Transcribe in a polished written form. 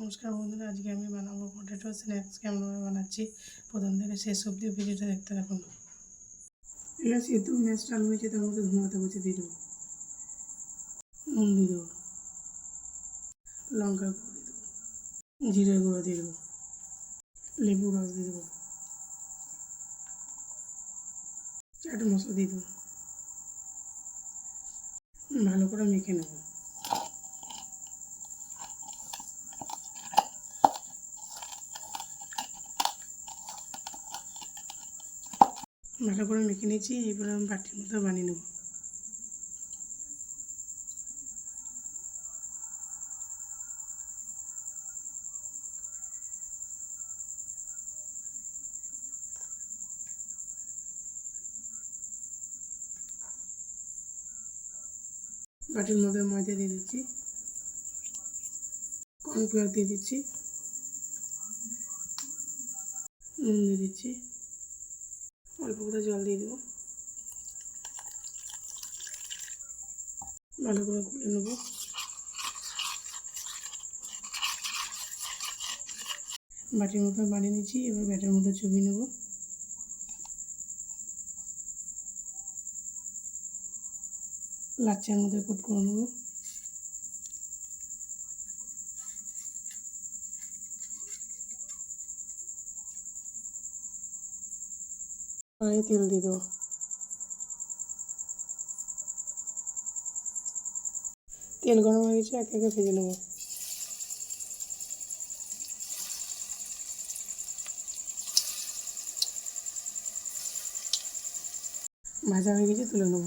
নমস্কার বন্ধুরা, আজকে আমি বানাবো পটেটো স্ন্যাক্স। কেমনভাবে বানাচ্ছি প্রথম থেকে শেষ অবধি ভিডিওটা দেখতে থাকুন। এবার সেদ্ধ ম্যাশড আলু নিয়েছি, তার মধ্যে ধনে পাতা কুচি দিয়ে দেবো, নুন দিয়ে দেবো, লঙ্কা গুঁড়ো দিয়ে দেবো, জিরের গুঁড়ো দিয়ে দেবো, লেবু রস দিয়ে দেবো, চাট মশলা দিয়ে দেবো, ভালো করে মেখে নেব। ভালো করে মেখে নিয়েছি, এবার আমি বাটির মতো বানিয়ে নেব। বাটির মধ্যে ময়দা দিয়ে দিচ্ছি, কর্নফ্লাওয়ার দিয়ে দিচ্ছি, নুন দিয়ে দিচ্ছি, অল্প করে জল দিয়ে দেবো, ভালো করে গুলে নেব। বাটির মতো বানিয়ে নিচ্ছি, এবার ব্যাটার মধ্যে চুবিয়ে নেব। লাচ্চার মধ্যে কোট করে নেব। কড়াইয়ে তেল দিয়ে দেবো। তেল গরম হয়ে গেছে, একে একে ভেজে নেব। ভাজা হয়ে গেছে, তুলে নেব।